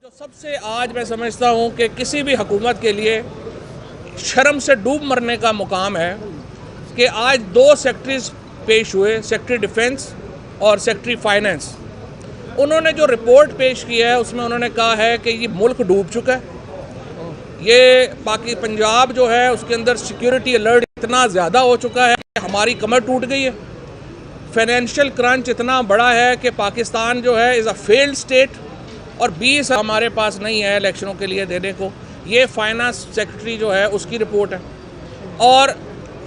तो सबसे आज मैं समझता हूँ कि किसी भी हुकूमत के लिए शर्म से डूब मरने का मुकाम है कि आज दो सेक्रेटरीज पेश हुए, सेक्रेटरी डिफेंस और सेक्रेटरी फाइनेंस। उन्होंने जो रिपोर्ट पेश की है उसमें उन्होंने कहा है कि ये मुल्क डूब चुका है, ये पंजाब जो है उसके अंदर सिक्योरिटी अलर्ट इतना ज़्यादा हो चुका है कि हमारी कमर टूट गई है। फाइनेंशियल क्रंच इतना बड़ा है कि पाकिस्तान जो है इज़ अ फेल्ड स्टेट और 20 हमारे पास नहीं है इलेक्शनों के लिए देने को। ये फाइनेंस सेक्रेटरी जो है उसकी रिपोर्ट है और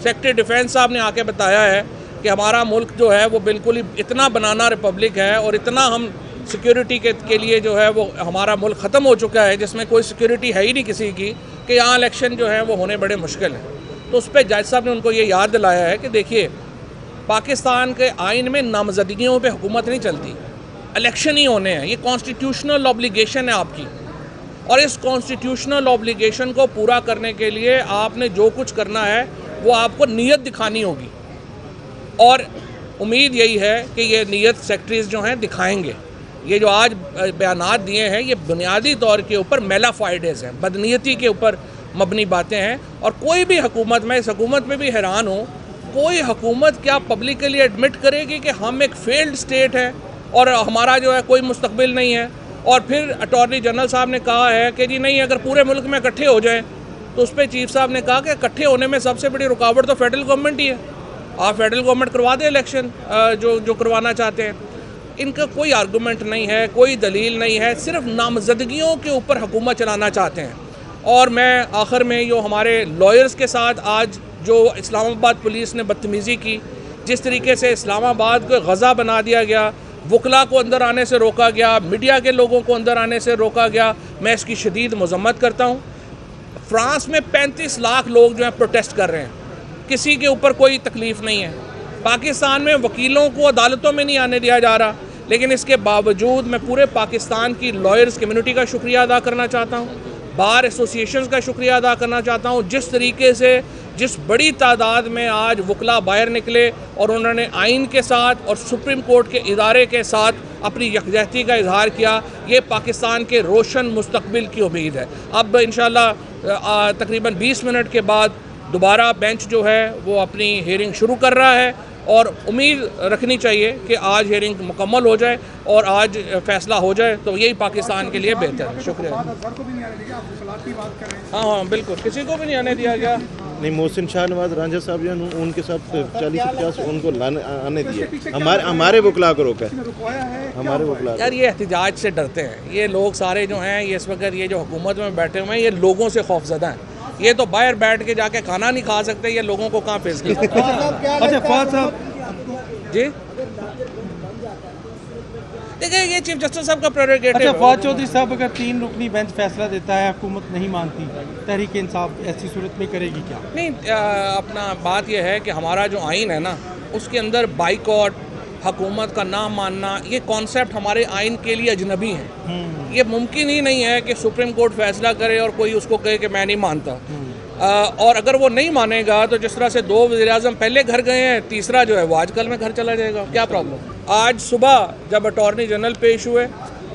सेक्रेटरी डिफेंस साहब ने आके बताया है कि हमारा मुल्क जो है वो बिल्कुल ही इतना बनाना रिपब्लिक है और इतना हम सिक्योरिटी के लिए जो है वो हमारा मुल्क ख़त्म हो चुका है, जिसमें कोई सिक्योरिटी है ही नहीं किसी की, कि यहाँ इलेक्शन जो है वो होने बड़े मुश्किल है। तो उस पर जज साहब ने उनको ये याद दिलाया है कि देखिए, पाकिस्तान के आइन में नामजदगियों पे हुकूमत नहीं चलती, इलेक्शन ही होने हैं। ये कॉन्स्टिट्यूशनल ऑब्लिगेशन है आपकी और इस कॉन्स्टिट्यूशनल ऑब्लिगेशन को पूरा करने के लिए आपने जो कुछ करना है वो आपको नीयत दिखानी होगी और उम्मीद यही है कि ये नीयत सेक्रेटरीज जो हैं दिखाएंगे। ये जो आज बयानात दिए हैं ये बुनियादी तौर के ऊपर मेलाफाइडेज हैं, बदनीयती के ऊपर मबनी बातें हैं। और कोई भी हुकूमत, मैं इस हुकूमत में भी हैरान हूँ, कोई हुकूमत क्या पब्लिकली एडमिट करेगी कि हम एक फेल्ड स्टेट है और हमारा जो है कोई मुस्तकबिल नहीं है। और फिर अटॉर्नी जनरल साहब ने कहा है कि जी नहीं, अगर पूरे मुल्क में इकट्ठे हो जाएं, तो उस पर चीफ साहब ने कहा कि इकट्ठे होने में सबसे बड़ी रुकावट तो फेडरल गवर्नमेंट ही है। आप फेडरल गवर्नमेंट करवा दें इलेक्शन जो करवाना चाहते हैं। इनका कोई आर्गूमेंट नहीं है, कोई दलील नहीं है, सिर्फ नामजदगियों के ऊपर हुकूमत चलाना चाहते हैं। और मैं आखिर में जो हमारे लॉयर्स के साथ आज जो इस्लामाबाद पुलिस ने बदतमीज़ी की, जिस तरीके से इस्लामाबाद को गज़ा बना दिया गया, वकला को अंदर आने से रोका गया, मीडिया के लोगों को अंदर आने से रोका गया, मैं इसकी शदीद मज़म्मत करता हूँ। फ्रांस में 35 लाख लोग जो हैं प्रोटेस्ट कर रहे हैं, किसी के ऊपर कोई तकलीफ़ नहीं है। पाकिस्तान में वकीलों को अदालतों में नहीं आने दिया जा रहा, लेकिन इसके बावजूद मैं पूरे पाकिस्तान की लॉयर्स कम्युनिटी का शुक्रिया अदा करना चाहता हूँ, बार एसोसिएशंस का शुक्रिया अदा करना चाहता हूँ, जिस तरीके से जिस बड़ी तादाद में आज वकला बाहर निकले और उन्होंने आइन के साथ और सुप्रीम कोर्ट के इदारे के साथ अपनी यकजहती का इजहार किया। ये पाकिस्तान के रोशन मुस्तकबिल की उम्मीद है। अब इंशाल्लाह तकरीबन 20 मिनट के बाद दोबारा बेंच जो है वो अपनी हेयरिंग शुरू कर रहा है और उम्मीद रखनी चाहिए कि आज हेयरिंग मुकम्मल हो जाए और आज फैसला हो जाए, तो यही पाकिस्तान के लिए बेहतर है। शुक्रिया। हाँ, बिल्कुल, किसी को भी नहीं आने दिया गया। नहीं, मोहसिन शाहनवाज रांझा साहब जो उनके साथ 40-50 उनको आने दिए, हमारे वकला को रोका है, हमारे वकला। यार, ये एहतजाज से डरते हैं ये लोग सारे जो हैं, ये इस वक्त ये जो हुकूमत में बैठे हुए हैं, ये लोगों से खौफजदा हैं। ये तो बाहर बैठ के जाके खाना नहीं खा सकते, ये लोगों को कहाँ फेस कर सकते हैं। अच्छा फवाद साहब जी, देखिए, ये चीफ जस्टिस साहब का प्रेरोगेटिव है। अच्छा, फवाद चौधरी साहब अगर 3 रुकनी बेंच फैसला देता है, हुकूमत नहीं मानती, तहरीक इंसाफ ऐसी सूरत में करेगी क्या? नहीं, अपना बात यह है कि हमारा जो आइन है ना, उसके अंदर बाइकॉट, हुकूमत का ना मानना, ये कॉन्सेप्ट हमारे आइन के लिए अजनबी है। ये मुमकिन ही नहीं है कि सुप्रीम कोर्ट फैसला करे और कोई उसको कहे कि मैं नहीं मानता। और अगर वो नहीं मानेगा तो जिस तरह से 2 वज़ीर-ए-आज़म पहले घर गए हैं, तीसरा जो है वो आजकल में घर चला जाएगा, क्या प्रॉब्लम। आज सुबह जब अटॉर्नी जनरल पेश हुए,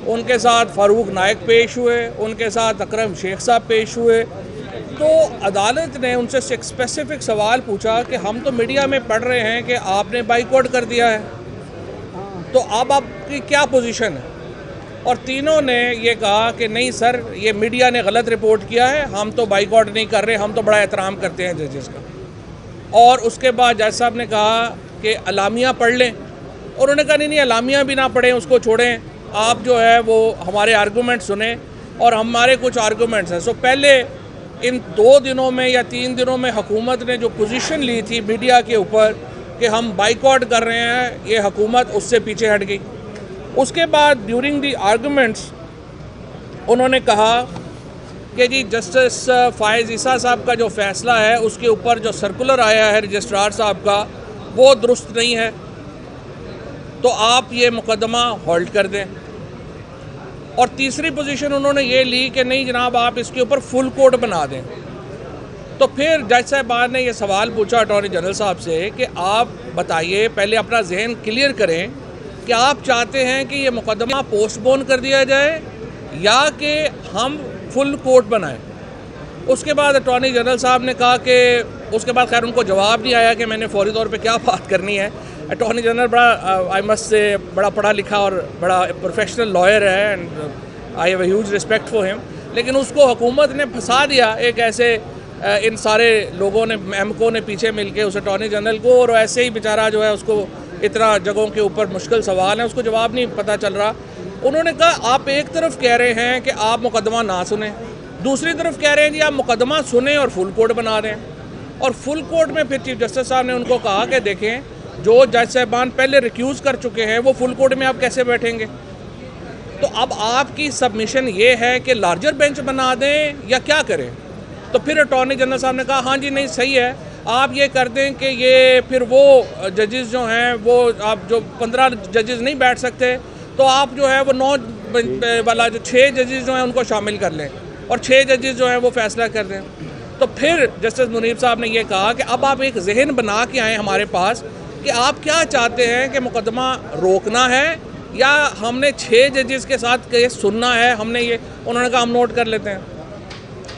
उनके साथ फारूक नायक पेश हुए, उनके साथ अकरम शेख साहब पेश हुए, तो अदालत ने उनसे एक स्पेसिफिक सवाल पूछा कि हम तो मीडिया में पढ़ रहे हैं कि आपने बाइकआउट कर दिया है, तो अब आपकी क्या पोजीशन है। और तीनों ने ये कहा कि नहीं सर, ये मीडिया ने गलत रिपोर्ट किया है, हम तो बाइकआउट नहीं कर रहे, हम तो बड़ा एहतराम करते हैं जजेस का। और उसके बाद जज साहब ने कहा कि अलामिया पढ़ लें, और उन्होंने कहा नहीं, अलामिया भी ना पढ़ें, उसको छोड़ें, आप जो है वो हमारे आर्गूमेंट सुने और हमारे कुछ आर्गूमेंट्स हैं। सो पहले इन 2 दिनों में या 3 दिनों में हुकूमत ने जो पोजीशन ली थी मीडिया के ऊपर कि हम बाइकआउट कर रहे हैं, ये हुकूमत उससे पीछे हट गई। उसके बाद ड्यूरिंग दी आर्गूमेंट्स उन्होंने कहा कि जी जस्टिस फायज़ ईसा साहब का जो फ़ैसला है उसके ऊपर जो सर्कुलर आया है रजिस्ट्रार साहब का, वो दुरुस्त नहीं है, तो आप ये मुकदमा होल्ड कर दें। और तीसरी पोजीशन उन्होंने ये ली कि नहीं जनाब, आप इसके ऊपर फुल कोर्ट बना दें। तो फिर जज साहबान ने यह सवाल पूछा अटॉर्नी जनरल साहब से कि आप बताइए, पहले अपना जहन क्लियर करें कि आप चाहते हैं कि ये मुकदमा पोस्टपोन कर दिया जाए या कि हम फुल कोर्ट बनाएं। उसके बाद अटॉर्नी जनरल साहब ने कहा कि उसके बाद खैर उनको जवाब नहीं आया कि मैंने फौरी तौर पे क्या बात करनी है। अटॉर्नी जनरल बड़ा आई मस्ट से बड़ा पढ़ा लिखा और बड़ा प्रोफेशनल लॉयर है and I have a huge respect for him, लेकिन उसको हुकूमत ने फंसा दिया एक ऐसे इन सारे लोगों ने एमको ने पीछे मिलके उस अटॉर्नी जनरल को, और ऐसे ही बेचारा जो है उसको इतना जगहों के ऊपर मुश्किल सवाल है, उसको जवाब नहीं पता चल रहा। उन्होंने कहा आप एक तरफ कह रहे हैं कि आप मुकदमा ना सुने, दूसरी तरफ कह रहे हैं जी आप मुकदमा सुने और फुल कोर्ट बना दें। और फुल कोर्ट में फिर चीफ जस्टिस साहब ने उनको कहा कि देखें जो जज साहबान पहले रिक्यूज़ कर चुके हैं वो फुल कोर्ट में आप कैसे बैठेंगे। तो अब आपकी सबमिशन ये है कि लार्जर बेंच बना दें या क्या करें। तो फिर अटॉर्नी जनरल साहब ने कहा हाँ जी नहीं सही है, आप ये कर दें कि ये फिर वो जजेस जो हैं वो आप जो 15 जजेस नहीं बैठ सकते तो आप जो है वो 9 वाला जो 6 जजेस जो हैं उनको शामिल कर लें और 6 जजेस जो हैं वो फैसला कर दें। तो फिर जस्टिस मुनीब साहब ने ये कहा कि अब आप एक जहन बना के आएँ हमारे पास कि आप क्या चाहते हैं कि मुकदमा रोकना है या हमने 6 जजेस के साथ केस सुनना है। हमने ये उन्होंने कहा हम नोट कर लेते हैं।